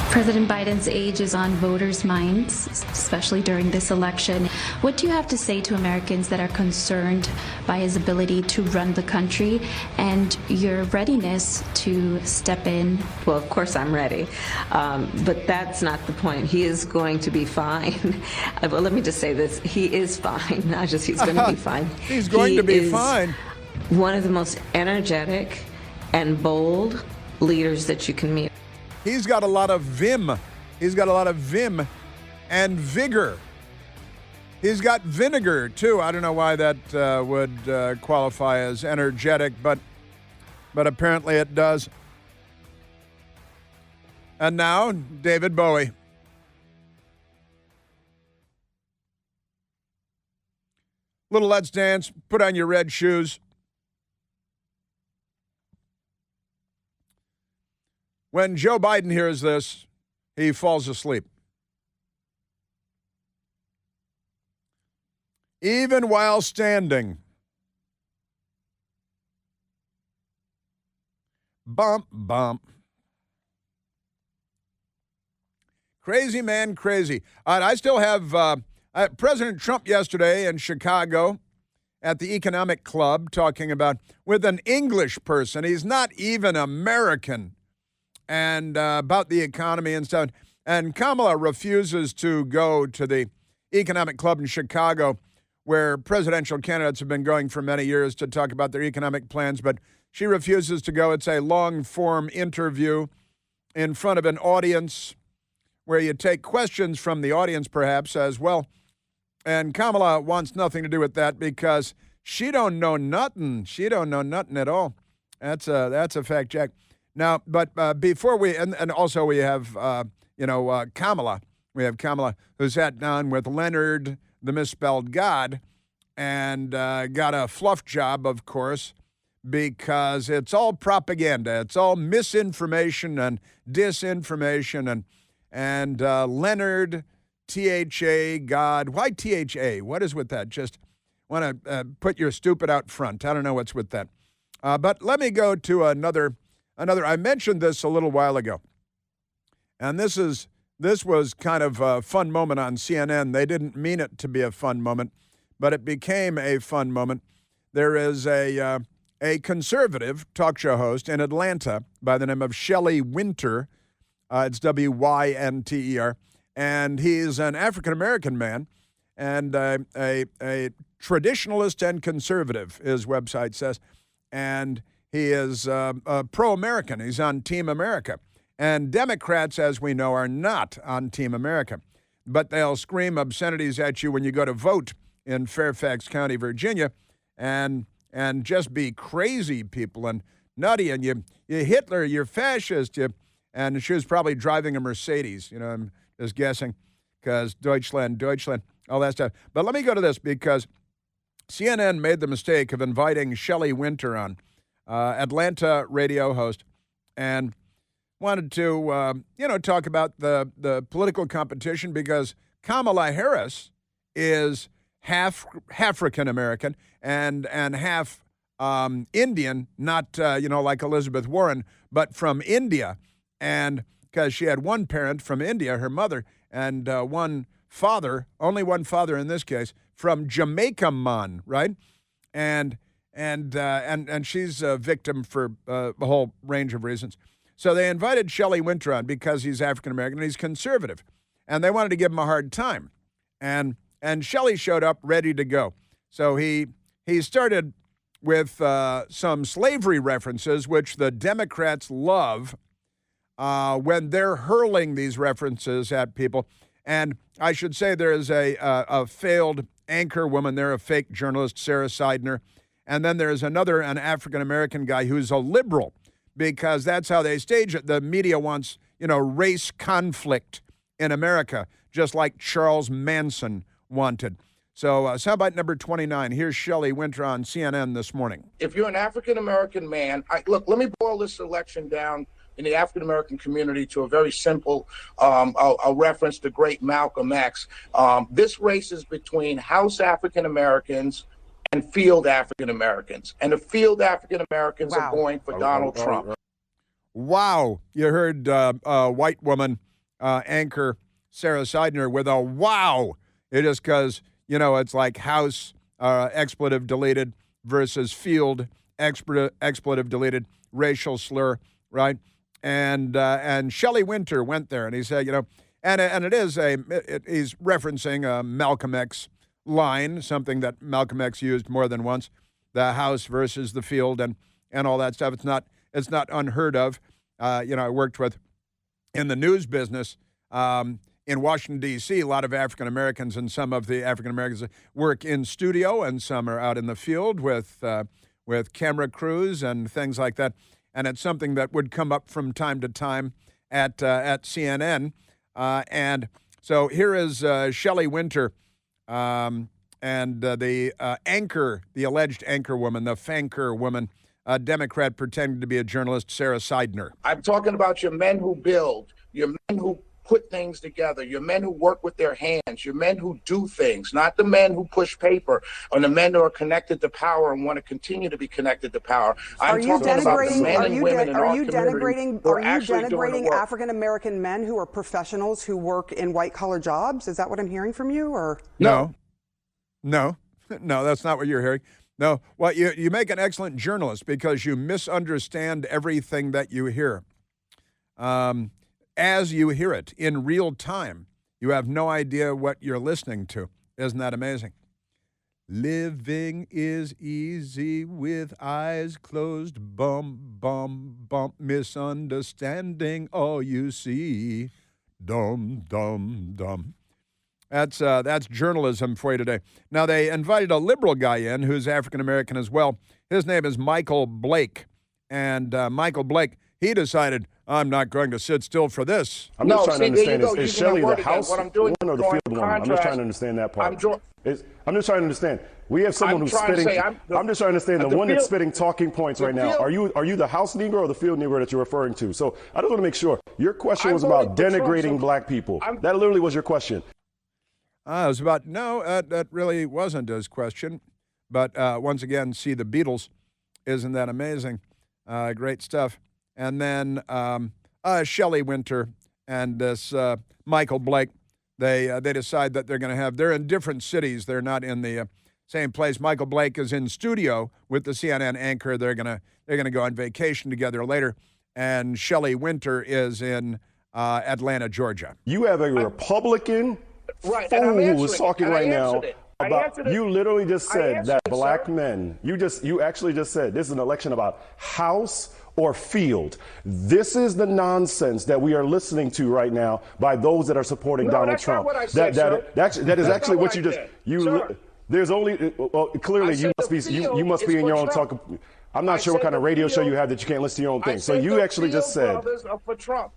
President Biden's age is on voters' minds, especially during this election. What do you have to say to Americans that are concerned by his ability to run the country and your readiness to step in? Well, of course I'm ready, but that's not the point. He is going to be fine. Well, let me just say this. He is fine, not just he's going to be fine. He's going to be fine. One of the most energetic and bold leaders that you can meet. He's got a lot of vim. He's got a lot of vim and vigor. He's got vinegar, too. I don't know why that would qualify as energetic, but apparently it does. And now, David Bowie. Little Let's Dance. Put on your red shoes. When Joe Biden hears this, he falls asleep. Even while standing. Bump, bump. Crazy man, crazy. I still have President Trump yesterday in Chicago at the Economic Club talking about with an English person. He's not even American. And about the economy and stuff. And Kamala refuses to go to the Economic Club in Chicago, where presidential candidates have been going for many years to talk about their economic plans, but she refuses to go. It's a long-form interview in front of an audience where you take questions from the audience, perhaps, as well. And Kamala wants nothing to do with that because she don't know nothing. She don't know nothing at all. That's a fact, Jack. Now, but before we, and also we have, Kamala. We have Kamala who sat down with Leonard, the misspelled God, and got a fluff job, of course, because it's all propaganda. It's all misinformation and disinformation. And Leonard, T-H-A, God. Why T-H-A? What is with that? Just want to put your stupid out front. I don't know what's with that. But let me go to another, I mentioned this a little while ago, and this was kind of a fun moment on CNN. They didn't mean it to be a fun moment, but it became a fun moment. There is a conservative talk show host in Atlanta by the name of Shelley Winter. It's W-Y-N-T-E-R, and he's an African-American man and a traditionalist and conservative, his website says, and he is pro-American. He's on Team America. And Democrats, as we know, are not on Team America. But they'll scream obscenities at you when you go to vote in Fairfax County, Virginia, and just be crazy people and nutty. And you Hitler, you're fascist. And she was probably driving a Mercedes. I'm just guessing because Deutschland, all that stuff. But let me go to this because CNN made the mistake of inviting Shelley Winter on. Atlanta radio host, and wanted to, talk about the political competition because Kamala Harris is half African-American and half Indian, not, like Elizabeth Warren, but from India. And because she had one parent from India, her mother, and one father, only one father in this case, from Jamaica, right? And she's a victim for a whole range of reasons. So they invited Shelley Winter on because he's African-American and he's conservative. And they wanted to give him a hard time. And Shelley showed up ready to go. So he started with some slavery references, which the Democrats love when they're hurling these references at people. And I should say there is a failed anchor woman there, a fake journalist, Sarah Seidner. And then there's an African-American guy who's a liberal because that's how they stage it. The media wants, race conflict in America, just like Charles Manson wanted. So soundbite number 29. Here's Shelley Winter on CNN this morning. If you're an African-American man, let me boil this election down in the African-American community to a very simple, I'll reference the great Malcolm X. This race is between House African-Americans and field African-Americans. And the field African-Americans are going for Donald Trump. Wow. You heard a white woman anchor Sarah Seidner with a wow. It is because, it's like house expletive deleted versus field expletive deleted, racial slur, right? And Shelley Winter went there, and he said, and it is he's referencing a Malcolm X line, something that Malcolm X used more than once, the house versus the field and all that stuff. It's not unheard of. I worked with in the news business in Washington, D.C., a lot of African Americans, and some of the African Americans work in studio, and some are out in the field with camera crews and things like that. And it's something that would come up from time to time at CNN. And so here is Shelley Winter and the anchor, the alleged anchor woman, the fanker woman, a Democrat pretending to be a journalist, Sarah Seidner. I'm talking about your men who build, your men who put things together, your men who work with their hands, your men who do things, not the men who push paper, or the men who are connected to power and want to continue to be connected to power. I'm talking about the men and women in our community who are actually doing the work. African American men who are professionals who work in white collar jobs? Is that what I'm hearing from you? Or no, that's not what you're hearing. No, well, you make an excellent journalist because you misunderstand everything that you hear. As you hear it in real time, you have no idea what you're listening to. Isn't that amazing? Living is easy with eyes closed, bum, bum, bum, misunderstanding all you see. Dum, dum, dum. That's journalism for you today. Now, they invited a liberal guy in who's African-American as well. His name is Michael Blake. And Michael Blake, he decided, I'm not going to sit still for this. I'm just trying to understand, is Shelley the house woman or the field woman? I'm just trying to understand that part. I'm just trying to understand. We have someone who's spitting. I'm just trying to understand the one that's spitting talking points right now. Are you the house Negro or the field Negro that you're referring to? So I just want to make sure. Your question was about denigrating black people. That literally was your question. It was about, no, that really wasn't his question. But once again, see the Beatles. Isn't that amazing? Great stuff. And then Shelley Winter and this Michael Blake, they decide that they're in different cities. They're not in the same place. Michael Blake is in studio with the CNN anchor. They're gonna go on vacation together later. And Shelley Winter is in Atlanta, Georgia. You have a Republican fool who is talking right now about. You literally just said that black men. You actually just said this is an election about house or field. This is the nonsense that we are listening to right now by those that are supporting Donald Trump. That is actually what you just. There's only clearly you must be in your own talk. I'm not sure what kind of radio show you have that you can't listen to your own thing. So you actually just said. For Trump.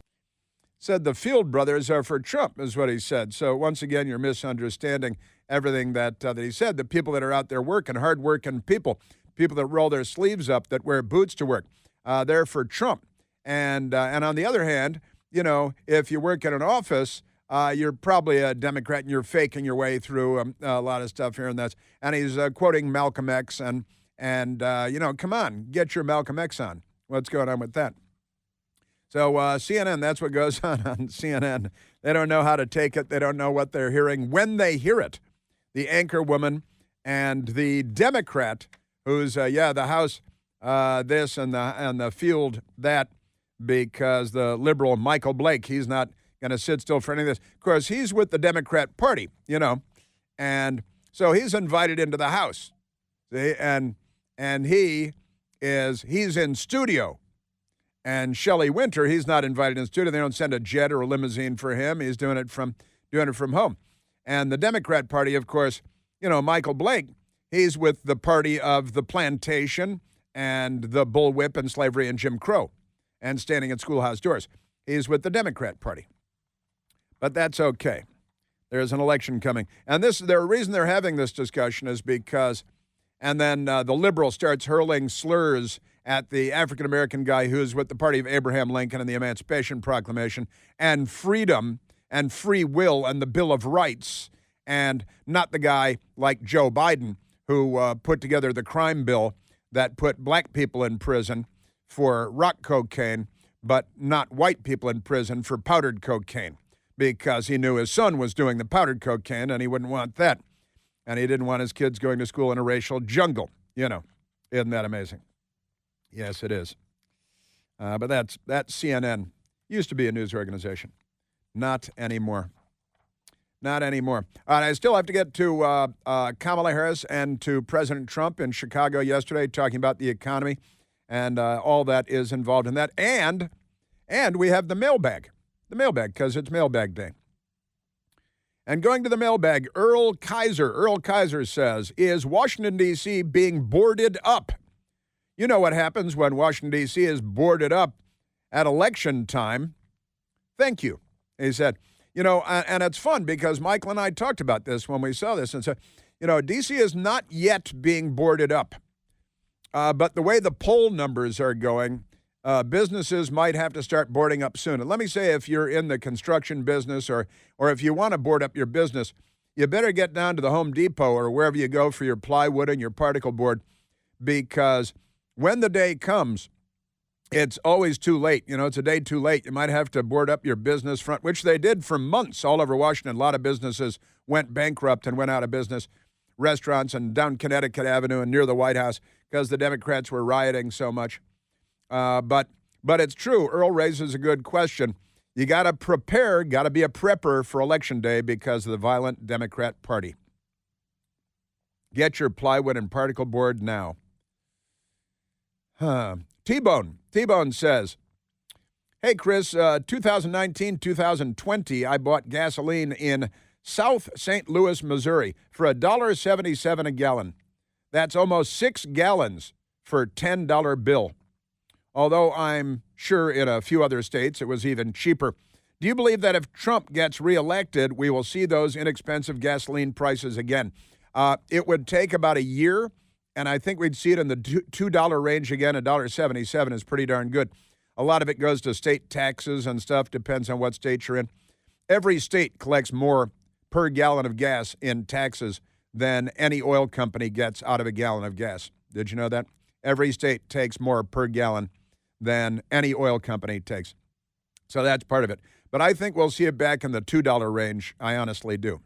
Said the Field brothers are for Trump, is what he said. So once again, you're misunderstanding everything that he said. The people that are out there working, hard-working people that roll their sleeves up, that wear boots to work, they're for Trump. And on the other hand, if you work in an office, you're probably a Democrat and you're faking your way through a lot of stuff here and that. And he's quoting Malcolm X and come on, get your Malcolm X on. What's going on with that? So CNN, that's what goes on CNN. They don't know how to take it. They don't know what they're hearing when they hear it. The anchor woman and the Democrat who's, the House this and the field that, because the liberal Michael Blake, he's not going to sit still for any of this. Of course, he's with the Democrat Party, and so he's invited into the House. See? And he's in studio. And Shelley Winter, he's not invited in studio. They don't send a jet or a limousine for him. He's doing it from home. And the Democrat Party, of course, Michael Blake, he's with the party of the plantation and the bullwhip and slavery and Jim Crow and standing at schoolhouse doors. He's with the Democrat Party. But that's okay. There's an election coming. And the reason they're having this discussion is because, and then the liberal starts hurling slurs at the African-American guy who's with the party of Abraham Lincoln and the Emancipation Proclamation and freedom and free will and the Bill of Rights, and not the guy like Joe Biden who put together the crime bill that put black people in prison for rock cocaine, but not white people in prison for powdered cocaine. because he knew his son was doing the powdered cocaine, and he wouldn't want that. And he didn't want his kids going to school in a racial jungle. You know, isn't that amazing? Yes, it is. But that's CNN. Used to be a news organization. Not anymore. Not anymore. I still have to get to Kamala Harris and to President Trump in Chicago yesterday, talking about the economy and all that is involved in that. And we have the mailbag. The mailbag, because it's Mailbag Day. And going to the mailbag, Earl Kaiser says, is Washington, D.C. being boarded up? You know what happens when Washington, D.C. is boarded up at election time. Thank you, he said. You know, and it's fun because Michael and I talked about this when we saw this and said, you know, D.C. is not yet being boarded up. But the way the poll numbers are going, businesses might have to start boarding up soon. And let me say, if you're in the construction business or if you want to board up your business, you better get down to the Home Depot or wherever you go for your plywood and your particle board, because when the day comes, it's always too late. You know, it's a day too late. You might have to board up your business front, which they did for months all over Washington. A lot of businesses went bankrupt and went out of business. Restaurants and down Connecticut Avenue and near the White House because the Democrats were rioting so much. But it's true. Earl raises a good question. You got to prepare, got to be a prepper for Election Day because of the violent Democrat Party. Get your plywood and particle board now. T-Bone says, hey, Chris, 2019, 2020, I bought gasoline in South St. Louis, Missouri for $1.77 a gallon. That's almost 6 gallons for a $10 bill. Although I'm sure in a few other states it was even cheaper. Do you believe that if Trump gets reelected, we will see those inexpensive gasoline prices again? It would take about a year, and I think we'd see it in the $2 range again. $1.77 is pretty darn good. A lot of it goes to state taxes and stuff, depends on what state you're in. Every state collects more per gallon of gas in taxes than any oil company gets out of a gallon of gas. Did you know that? Every state takes more per gallon than any oil company takes. So that's part of it. But I think we'll see it back in the $2 range. I honestly do.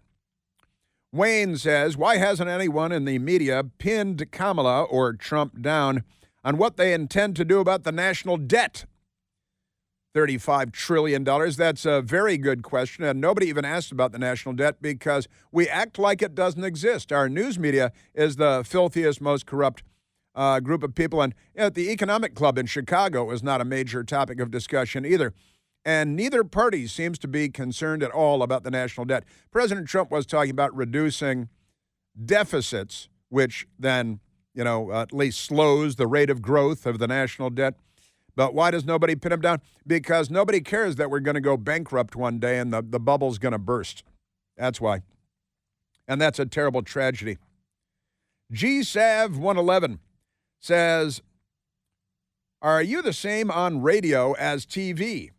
Wayne says, why hasn't anyone in the media pinned Kamala or Trump down on what they intend to do about the national debt? $35 trillion. That's a very good question, and nobody even asked about the national debt because we act like it doesn't exist. Our news media is the filthiest, most corrupt group of people. And at the Economic Club in Chicago, it was not a major topic of discussion either. And neither party seems to be concerned at all about the national debt. President Trump was talking about reducing deficits, which then, at least slows the rate of growth of the national debt. But why does nobody pin him down? Because nobody cares that we're going to go bankrupt one day and the bubble's going to burst. That's why. And that's a terrible tragedy. GSav111 says, are you the same on radio as TV?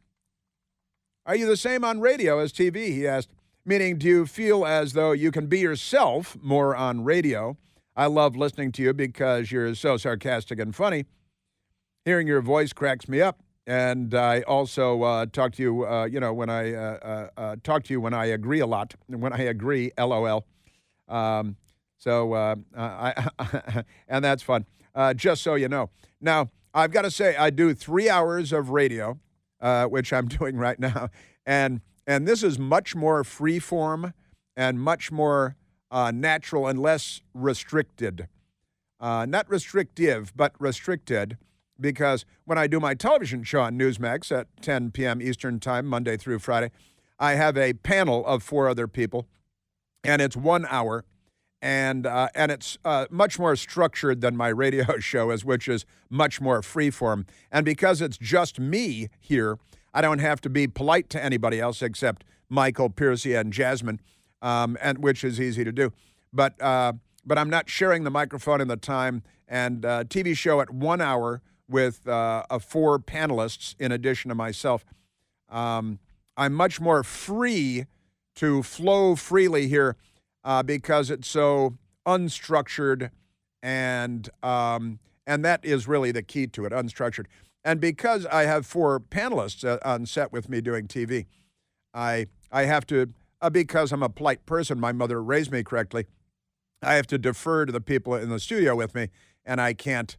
Are you the same on radio as TV, he asked. Meaning, do you feel as though you can be yourself more on radio? I love listening to you because you're so sarcastic and funny. Hearing your voice cracks me up. And I also talk to you, when I talk to you when I agree a lot. When I agree, LOL. And that's fun. Just so you know. Now, I've got to say, I do 3 hours of radio, which I'm doing right now. And this is much more free form and much more natural and less restricted. Not restrictive, but restricted. Because when I do my television show on Newsmax at 10 p.m. Eastern Time, Monday through Friday, I have a panel of 4 other people, and it's 1 hour. And it's much more structured than my radio show is, which is much more freeform. And because it's just me here, I don't have to be polite to anybody else except Michael, Piercy, and Jasmine, and which is easy to do. But I'm not sharing the microphone and the time. And TV show at 1 hour with 4 panelists in addition to myself. I'm much more free to flow freely here. Because it's so unstructured, and that is really the key to it, unstructured. And because I have 4 panelists on set with me doing TV, I I have to, because I'm a polite person, my mother raised me correctly, I have to defer to the people in the studio with me, and I can't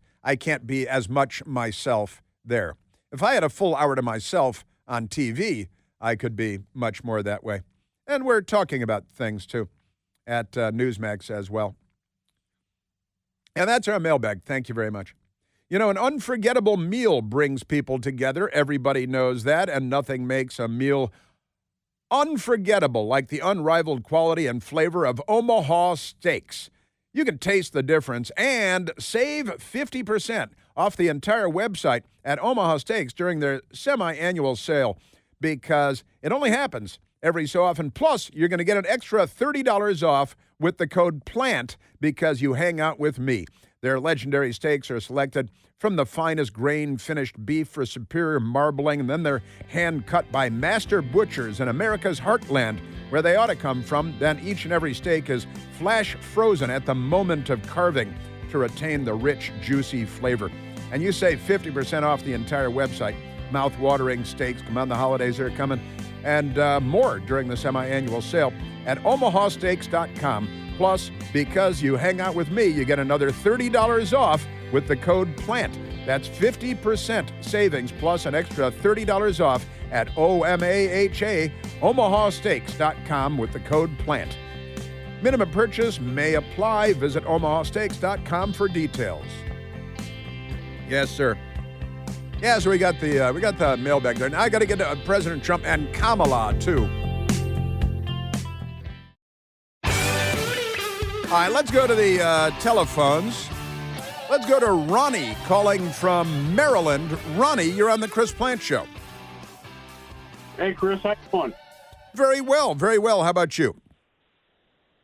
be as much myself there. If I had a full hour to myself on TV, I could be much more that way. And we're talking about things, too, at Newsmax as well. And that's our mailbag. Thank you very much. You know, an unforgettable meal brings people together. Everybody knows that, and nothing makes a meal unforgettable like the unrivaled quality and flavor of Omaha steaks. You can taste the difference and save 50% off the entire website at Omaha Steaks during their semi-annual sale, because it only happens every so often. Plus, you're going to get an extra $30 off with the code PLANT because you hang out with me. Their legendary steaks are selected from the finest grain-finished beef for superior marbling, and then they're hand-cut by master butchers in America's heartland, where they ought to come from. Then each and every steak is flash frozen at the moment of carving to retain the rich, juicy flavor. And you save 50% off the entire website. Mouth-watering steaks. Come on, the holidays are coming. And more during the semi-annual sale at omahasteaks.com. Plus, because you hang out with me, you get another $30 off with the code PLANT. That's 50% savings plus an extra $30 off at omahasteaks.com with the code PLANT. Minimum purchase may apply. Visit omahasteaks.com for details. Yes, sir. Yeah, so we got the mailbag there. Now I got to get to President Trump and Kamala, too. All right, let's go to the telephones. Let's go to Ronnie calling from Maryland. Ronnie, you're on the Chris Plant Show. Hey, Chris, how you doing? Very well, very well. How about you?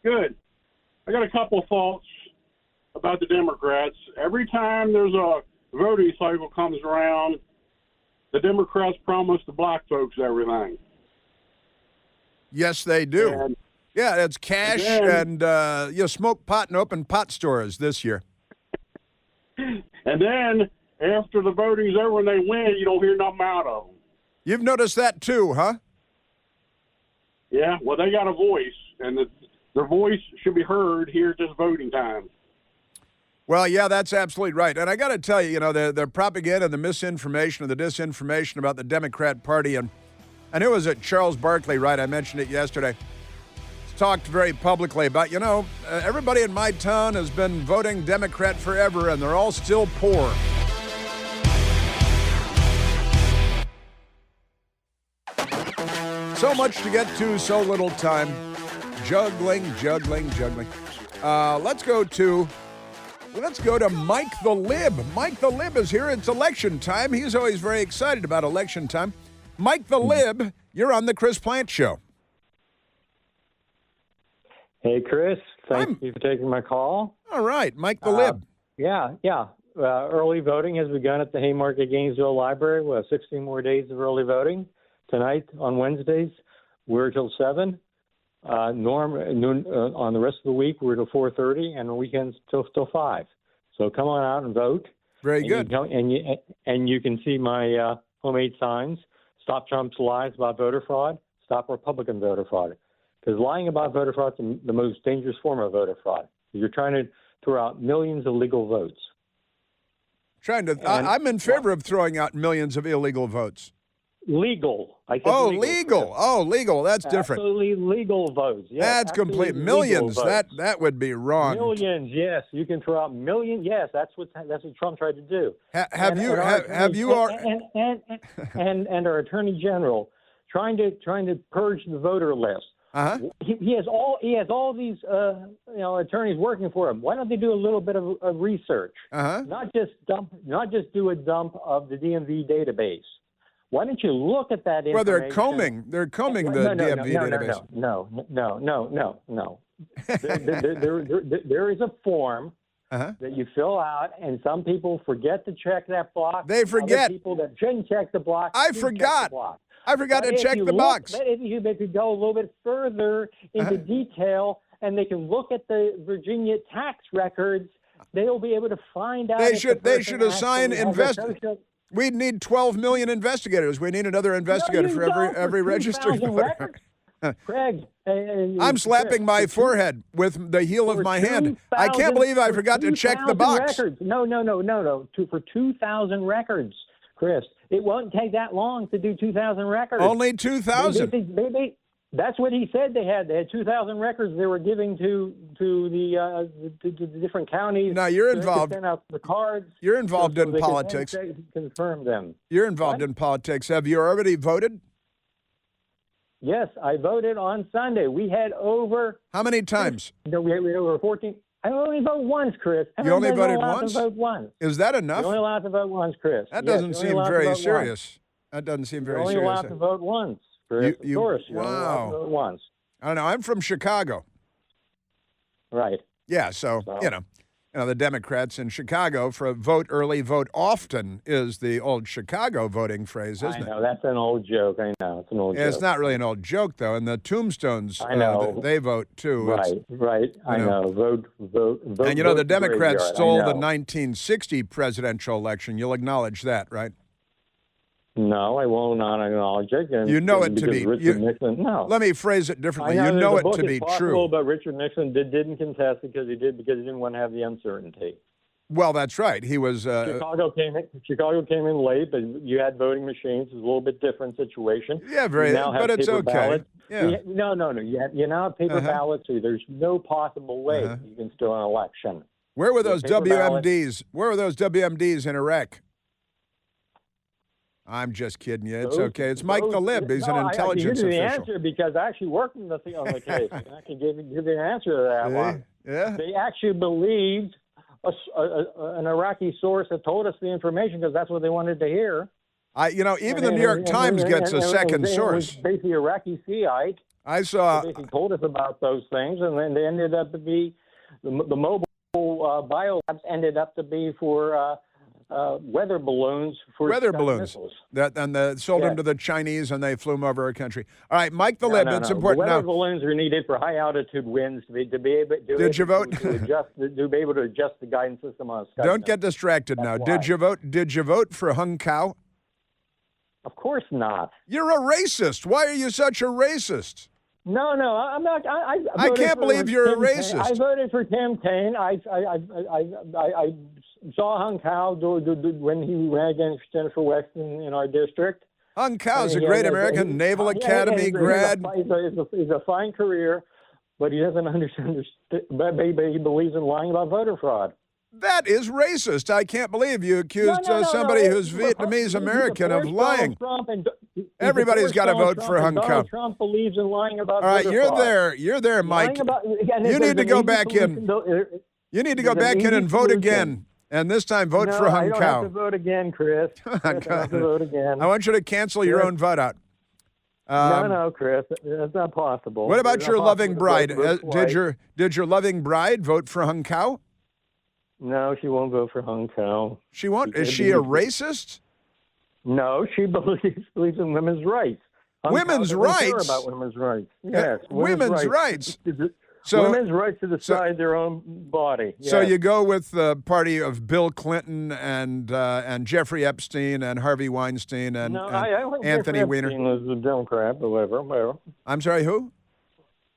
Good. I got a couple of thoughts about the Democrats. Every time there's a voting cycle comes around, the Democrats promise the black folks everything. Yes, they do. And yeah, it's cash and smoke pot and open pot stores this year. And then after the voting's over and they win, you don't hear nothing out of them. You've noticed that too, huh? Yeah, well, they got a voice, and their voice should be heard here at this voting time. Well, yeah, that's absolutely right. And I got to tell you, the propaganda, the misinformation, the disinformation about the Democrat Party, and who was it? Charles Barkley, right? I mentioned it yesterday. He's talked very publicly about, everybody in my town has been voting Democrat forever, and they're all still poor. So much to get to, so little time. Juggling. Let's go to Mike the Lib. Mike the Lib is here. It's election time. He's always very excited about election time. Mike the Lib, you're on the Chris Plant Show. Hey, Chris. Thank you for taking my call. All right. Mike the Lib. Yeah. Early voting has begun at the Haymarket Gainesville Library. We have 16 more days of early voting. Tonight, on Wednesdays, we're till 7. Noon, on the rest of the week, we're till 4:30, and on weekends till 5. So come on out and vote. Very good. And you can see my homemade signs. Stop Trump's lies about voter fraud. Stop Republican voter fraud. Because lying about voter fraud is the most dangerous form of voter fraud. You're trying to throw out millions of legal votes. I'm in favor of throwing out millions of illegal votes. Legal. I said legal. Legal. That's different. Absolutely legal votes. Yes, that's complete. Millions. That would be wrong. Millions. Yes, you can throw out millions. Yes, that's what Trump tried to do. Have you our Attorney General trying to purge the voter list. Uh-huh. He has all these attorneys working for him. Why don't they do a little bit of research? Uh-huh. Not just do a dump of the DMV database. Why don't you look at that information? Well, they're combing the DMV database. No. There is a form that you fill out, and some people forget to check that box. They forget. Other people that shouldn't check the box. I forgot to check the box. But if you could go a little bit further into detail, and they can look at the Virginia tax records, they'll be able to find out. They should assign investigators. We need 12 million investigators. We need another investigator for every registered voter. Craig. I'm slapping my forehead with the heel of my hand. I can't believe I forgot to check the box. Records. No. For 2,000 records, Chris. It won't take that long to do 2,000 records. Only 2,000. That's what he said they had. They had 2,000 records they were giving to the different counties. Now you're involved. Send out the cards. You're involved in politics. Confirm them. You're involved in politics. Have you already voted? Yes, I voted on Sunday. We had over. How many times? No, we had over 14. I only vote once, Chris. You only voted once? To vote once. Is that enough? You're only allowed to vote once, Chris. That doesn't seem very serious. That doesn't seem very serious. You're only allowed to vote once, Chris. Of course, you're only allowed to vote once. I don't know. I'm from Chicago. Right. Yeah, so. The Democrats in Chicago for vote early, vote often is the old Chicago voting phrase, isn't it? I know. That's an old joke. I know. It's an old joke. It's not really an old joke, though. And the Tombstones, I know. They vote, too. Right. I know. Vote. And, the Democrats stole the 1960 presidential election. You'll acknowledge that, right? No, I will not acknowledge it. You know it to be. Nixon, no. Let me phrase it differently. You know it to be true. But Richard Nixon didn't contest because he didn't want to have the uncertainty. Well, that's right. He was. Chicago came in late, but you had voting machines. It's a little bit different situation. Yeah, but it's okay. Ballots. Yeah. No. You now have paper ballots, so there's no possible way you can steal an election. Where were those WMDs? Where were those WMDs in Iraq? I'm just kidding you. It's okay. It's Mike the Lib. He's an intelligence official. I can give you the answer because I actually worked on the case. I can give you the answer to that one. Yeah. They actually believed an Iraqi source that told us the information because that's what they wanted to hear. Even the New York Times gets a second source. It was basically Iraqi Shiite. I saw. They basically told us about those things, and then they ended up to be the mobile biolabs ended up to be for. Weather balloons for missiles. Sold them to the Chinese, and they flew them over our country. All right, Mike the Lib. It's important. Weather balloons are needed for high altitude winds to be able. Did you vote? To be able to adjust the guidance system on a Skype. Don't get distracted now. Why. Did you vote? Did you vote for Hung Kao? Of course not. You're a racist. Why are you such a racist? No, I'm not. I can't believe you're a racist. I voted for Tim Kaine. I saw Hung Kao when he ran against Jennifer Weston in our district. Hung Kao is a great American Naval Academy grad. He's a fine career, but he doesn't understand. But he believes in lying about voter fraud. That is racist. I can't believe you accused somebody who's Vietnamese American of lying. Everybody's got to vote for Hung Kao. Donald Trump believes in lying about voter fraud. All right, you're there, Mike. You need to go back in. You need to go back in and vote again. And this time, vote for Hung Kao. I don't have to vote again, Chris. I don't have to vote again. I want you to cancel your own vote out. No, Chris. That's not possible. What about your loving bride? Did your loving bride vote for Hung Kao? No, she won't vote for Hung Kao. She won't? Is she a racist? No, she believes in women's rights. Women's rights? Care about women's rights. Yes. Women's rights. Women's right to decide their own body. Yes. So you go with the party of Bill Clinton and Jeffrey Epstein and Harvey Weinstein and Anthony Weiner. Epstein was a Democrat, but whatever. I'm sorry, who?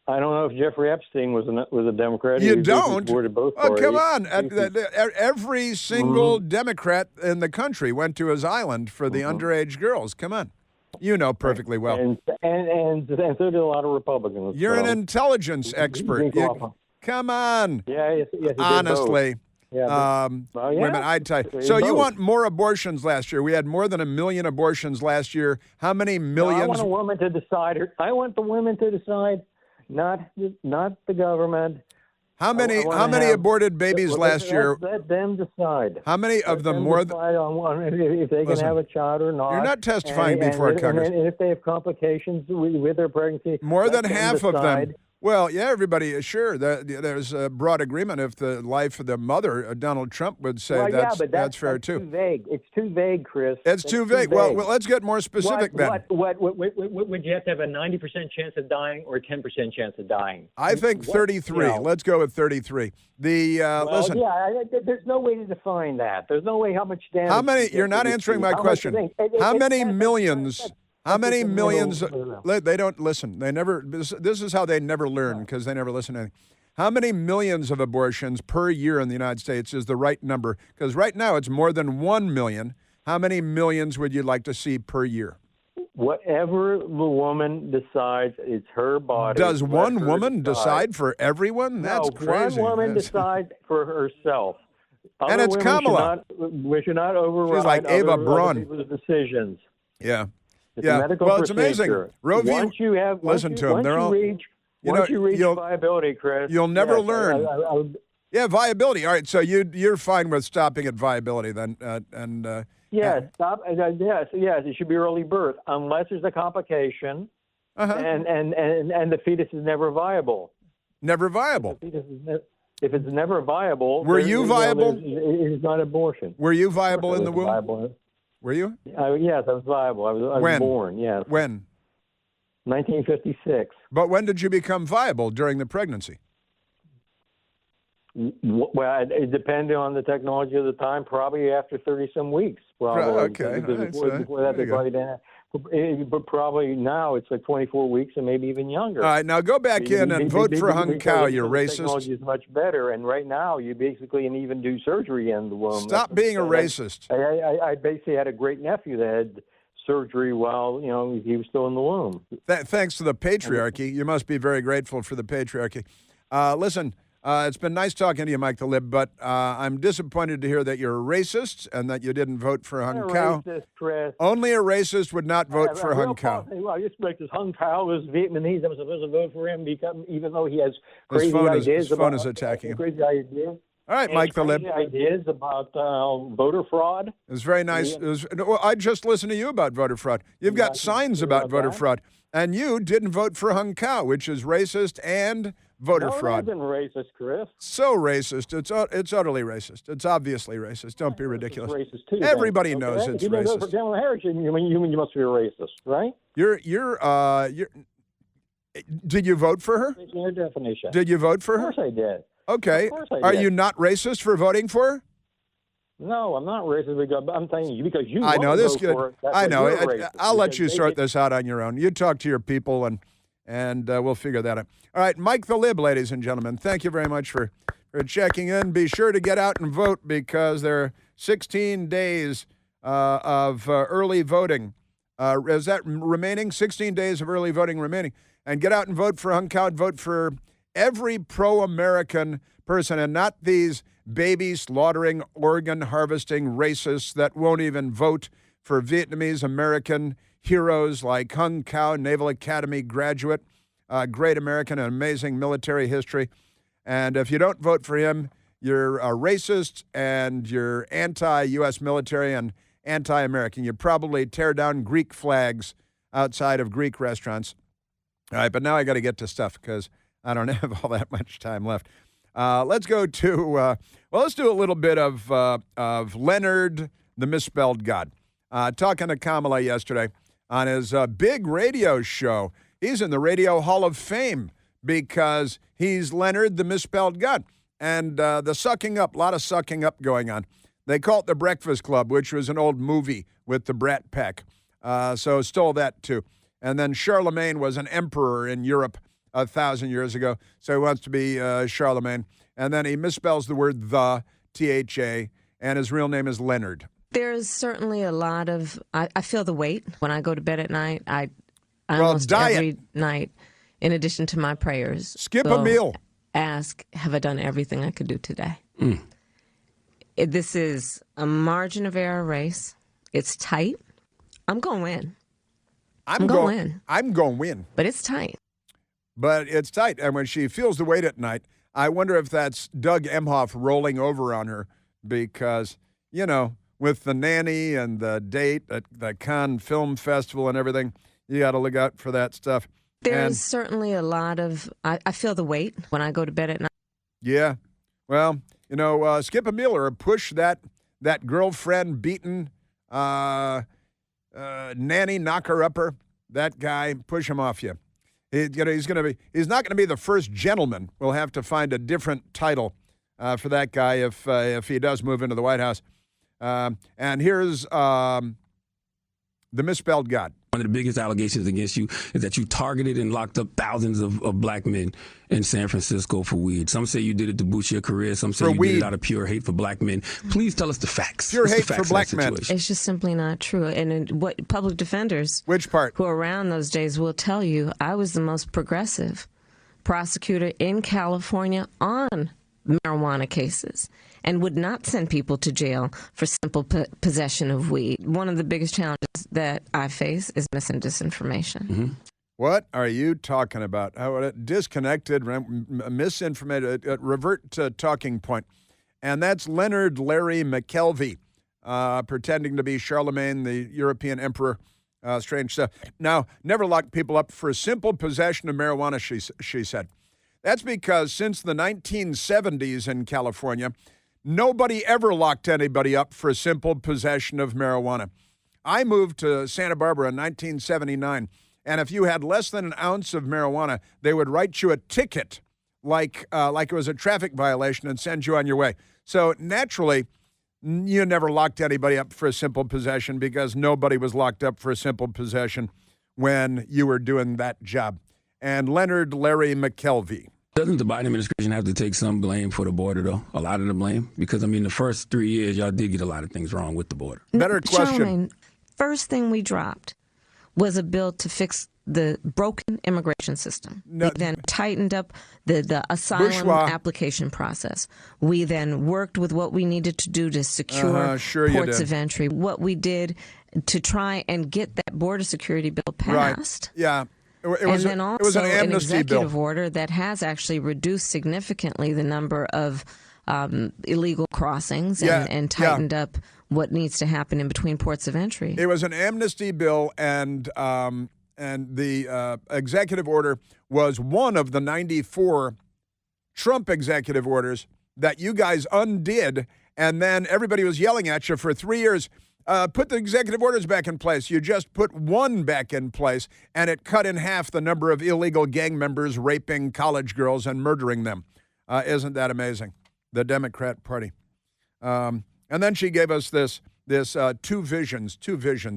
I don't know if Jeffrey Epstein was a Democrat. You don't? He supported both parties. Come on. Every single Democrat in the country went to his island for the underage girls. Come on. You know perfectly well. And so did a lot of Republicans. You're an intelligence expert. Come on. Yes, honestly. Yeah, wait a minute, I'd tell you. So you want more abortions last year. We had more than 1 million abortions last year. How many millions? I want a woman to decide. I want the women to decide, not the government. How many aborted babies last year? Let them decide. How many of them more than if they can have a child or not? You're not testifying before Congress. And if they have complications with their pregnancy, more than half of them. Well, yeah, everybody is sure. There's a broad agreement. If the life of the mother, Donald Trump would say that's fair too. Too vague. It's too vague, Chris. It's too vague. Well, let's get more specific then. What would you have to have a 90% chance of dying or a 10% chance of dying? I think 33. Let's go with 33. Listen. Yeah, there's no way to define that. There's no way how much damage. How many? You're not answering my question. How many millions How many millions? They don't listen. They never. This is how they never learn, because they never listen to anything. How many millions of abortions per year in the United States is the right number? Because right now it's more than 1 million. How many millions would you like to see per year? Whatever the woman decides, it's her body. Does one woman decide for everyone? That's crazy. One woman decides for herself. And it's Kamala. We should not override She's like Ava Braun. other people's decisions. Yeah. It's a medical well, it's procedure. amazing. Roe v. Listen to them. They're all. Once you reach viability, Chris, you'll never learn. Yeah, viability. All right, so you're fine with stopping at viability then, yes, stop. Yes, it should be early birth unless there's a complication, and the fetus is never viable. Never viable. If it's never viable, were you viable? It's not abortion. Were you viable in the womb? Viable. Were you? Yes, I was viable. I was born. Yes. When? 1956. But when did you become viable during the pregnancy? Well, it depended on the technology of the time. Probably after 30-some weeks. Probably. Okay. Before that, they probably didn't. But probably now it's like 24 weeks and maybe even younger. All right, now go back in and vote for Hung Cow, you racist. Technology is much better, and right now you basically can even do surgery in the womb. Stop being a racist. I basically had a great nephew that had surgery while he was still in the womb. Thanks to the patriarchy. You must be very grateful for the patriarchy. Listen. It's been nice talking to you, Mike the Lib, but I'm disappointed to hear that you're a racist and that you didn't vote for Hung Cow. Racist, Chris. Only a racist would not vote for Hung Cow. I just like this Hung Cow was Vietnamese. I'm supposed to vote for him even though he has crazy ideas. His phone is attacking him. Crazy ideas. All right, Mike the Lib. Ideas about voter fraud. It was very nice. I just listened to you about voter fraud. You've got signs about voter fraud, and you didn't vote for Hung Cow, which is racist and voter fraud. It isn't racist, Chris. So racist. It's utterly racist. It's obviously racist. Don't be ridiculous. It's racist too. Everybody knows it's racist. If you don't vote for Kamala Harris, you must be a racist, right? You're. Did you vote for her? It's your definition. Did you vote for her? Of course I did. Okay. Of course I did. Are you not racist for voting for her? No, I'm not racist. I'm telling you because you. I know this. Good. I know. I'll let you sort this out on your own. You talk to your people and we'll figure that out. All right, Mike the Lib, ladies and gentlemen, thank you very much for checking in. Be sure to get out and vote because there are 16 days of early voting. Is that remaining? 16 days of early voting remaining. And get out and vote for Hung Cow. Vote for every pro-American person and not these baby-slaughtering, organ-harvesting racists that won't even vote for Vietnamese-American heroes like Hung Cow, Naval Academy graduate, great American, and amazing military history. And if you don't vote for him, you're a racist and you're anti-U.S. military and anti-American. You probably tear down Greek flags outside of Greek restaurants. All right, but now I got to get to stuff because I don't have all that much time left. Let's go to, let's do a little bit of Leonard, the misspelled God. Talking to Kamala yesterday on his big radio show. He's in the Radio Hall of Fame because he's Leonard, the misspelled God. And the sucking up, a lot of sucking up going on. They call it The Breakfast Club, which was an old movie with the Brat Pack. So stole that too. And then Charlemagne was an emperor in Europe 1,000 years ago, so he wants to be Charlemagne. And then he misspells the word the, T-H-A, and his real name is Leonard. There's certainly a lot of, I feel the weight when I go to bed at night. I almost every night, in addition to my prayers. Skip a meal. Ask, have I done everything I could do today? This is a margin of error race. It's tight. I'm going to win. I'm going to win. I'm going to win. But it's tight. But it's tight. And when she feels the weight at night, I wonder if that's Doug Emhoff rolling over on her because, with the nanny and the date at the Cannes Film Festival and everything, you got to look out for that stuff. There's certainly a lot of, I feel the weight when I go to bed at night. Yeah. Well, skip a meal or push that girlfriend beaten nanny knocker-upper, that guy, push him off you. He's not going to be the first gentleman. We'll have to find a different title for that guy if he does move into the White House. And here's the misspelled God. One of the biggest allegations against you is that you targeted and locked up thousands of black men in San Francisco for weed. Some say you did it to boost your career. Some say you did it out of pure hate for black men. Please tell us the facts. Pure hate for black men. It's just simply not true. And what public defenders who are around those days will tell you, I was the most progressive prosecutor in California on marijuana cases and would not send people to jail for simple possession of weed. One of the biggest challenges that I face is mis and disinformation. Mm-hmm. What are you talking about? Disconnected, misinformed, revert to talking point. And that's Leonard Larry McKelvey, pretending to be Charlemagne, the European emperor. Strange stuff. Now, never locked people up for simple possession of marijuana, she said. That's because since the 1970s in California, nobody ever locked anybody up for simple possession of marijuana. I moved to Santa Barbara in 1979, and if you had less than an ounce of marijuana, they would write you a ticket like it was a traffic violation and send you on your way. So naturally, you never locked anybody up for a simple possession because nobody was locked up for a simple possession when you were doing that job. And Leonard Larry McKelvey. Doesn't the Biden administration have to take some blame for the border, though? A lot of the blame? Because, I mean, the first 3 years, y'all did get a lot of things wrong with the border. Better question. Charlemagne, first thing we dropped was a bill to fix the broken immigration system. We then tightened up the asylum application process. We then worked with what we needed to do to secure ports of entry. What we did to try and get that border security bill passed. Right. Yeah. It was an executive order that has actually reduced significantly the number of illegal crossings and tightened up what needs to happen in between ports of entry. It was an amnesty bill, and the executive order was one of the 94 Trump executive orders that you guys undid, and then everybody was yelling at you for 3 years. Put the executive orders back in place. You just put one back in place, and it cut in half the number of illegal gang members raping college girls and murdering them. Isn't that amazing? The Democrat Party. And then she gave us this two visions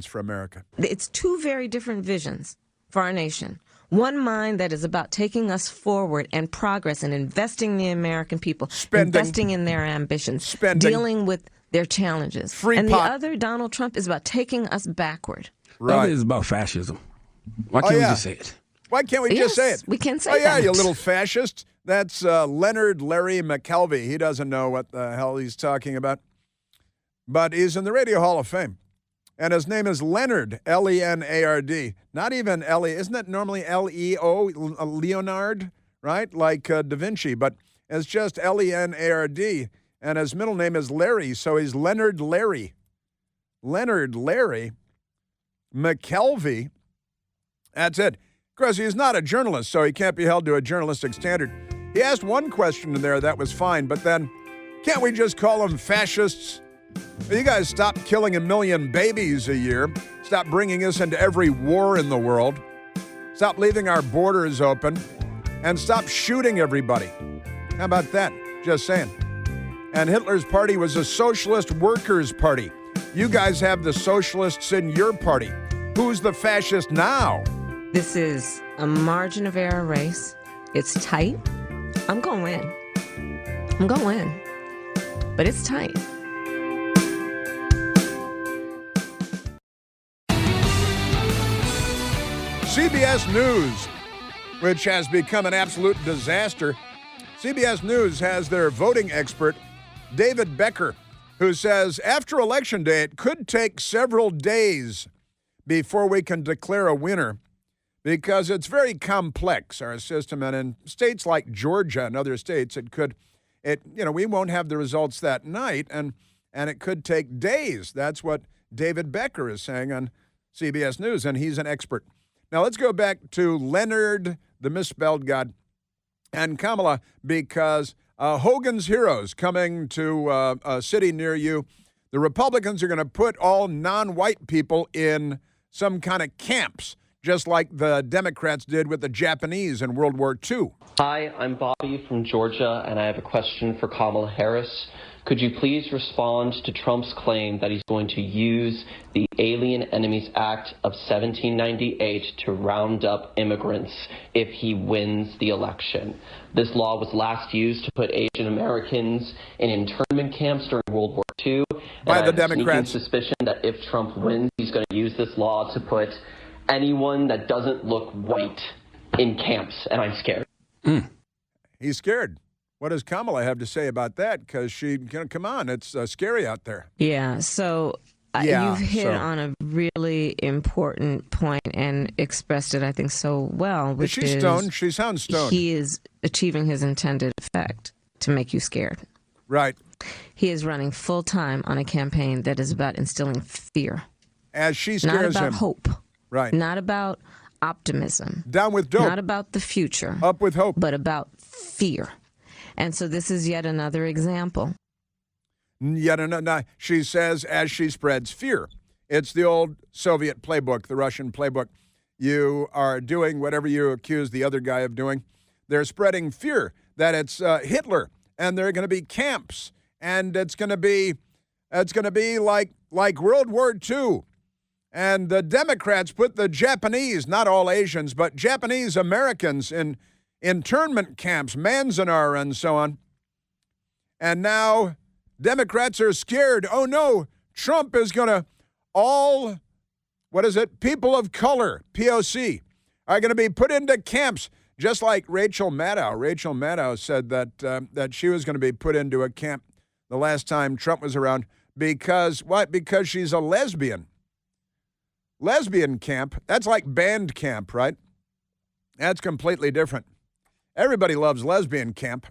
for America. It's two very different visions for our nation. One mind that is about taking us forward and progress and investing in the American people, investing in their ambitions, dealing with their challenges. The other, Donald Trump, is about taking us backward. Right. The other is about fascism. Why can't we just say it? Why can't we just say it? We can say that. Yeah, you little fascist. That's Leonard Larry McKelvey. He doesn't know what the hell he's talking about. But he's in the Radio Hall of Fame. And his name is Leonard, L-E-N-A-R-D. Not even L-E. Isn't that normally L-E-O, Leonard, right? Like Da Vinci. But it's just L-E-N-A-R-D. And his middle name is Larry, so he's Leonard Larry. Leonard Larry McKelvey. That's it. Of course, he's not a journalist, so he can't be held to a journalistic standard. He asked one question in there that was fine, but then, can't we just call them fascists? You guys stop killing 1 million babies a year. Stop bringing us into every war in the world. Stop leaving our borders open. And stop shooting everybody. How about that? Just saying. And Hitler's party was a socialist workers' party. You guys have the socialists in your party. Who's the fascist now? This is a margin of error race. It's tight. I'm going to win. I'm going to win. But it's tight. CBS News, which has become an absolute disaster. CBS News has their voting expert, David Becker, who says after Election Day, it could take several days before we can declare a winner because it's very complex, our system. And in states like Georgia and other states, we won't have the results that night, and it could take days. That's what David Becker is saying on CBS News, and he's an expert. Now, let's go back to Leonard, the misspelled God, and Kamala, because Hogan's Heroes coming to a city near you. The Republicans are going to put all non-white people in some kind of camps just like the Democrats did with the Japanese in World War II. Hi, I'm Bobby from Georgia, and I have a question for Kamala Harris. Could you please respond to Trump's claim that he's going to use the Alien Enemies Act of 1798 to round up immigrants if he wins the election? This law was last used to put Asian Americans in internment camps during World War II. By the Democrats. I have a sneaking suspicion that if Trump wins, he's going to use this law to put anyone that doesn't look white in camps, and I'm scared. He's scared. What does Kamala have to say about that? Because come on, it's scary out there. Yeah, so you've hit on a really important point and expressed it, I think, so well. Which is she stoned? She sounds stoned. He is achieving his intended effect to make you scared. Right. He is running full time on a campaign that is about instilling fear. As she scares him. Not about hope. Right. Not about optimism. Down with dope. Not about the future. Up with hope. But about fear. And so this is yet another example. Yet another. She says as she spreads fear. It's the old Soviet playbook, the Russian playbook. You are doing whatever you accuse the other guy of doing. They're spreading fear that it's Hitler, and there are going to be camps, and it's going to be like World War II. And the Democrats put the Japanese, not all Asians, but Japanese Americans in internment camps, Manzanar and so on. And now Democrats are scared. Oh, no, Trump is going to people of color, POC, are going to be put into camps, just like Rachel Maddow. Rachel Maddow said that she was going to be put into a camp the last time Trump was around. Because what? Because she's a lesbian. Lesbian camp, that's like band camp, right? That's completely different. Everybody loves lesbian camp.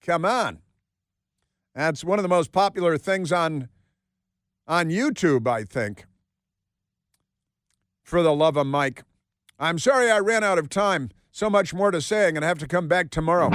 Come on. That's one of the most popular things on YouTube, I think. For the love of Mike. I'm sorry I ran out of time. So much more to say. I'm going to have to come back tomorrow.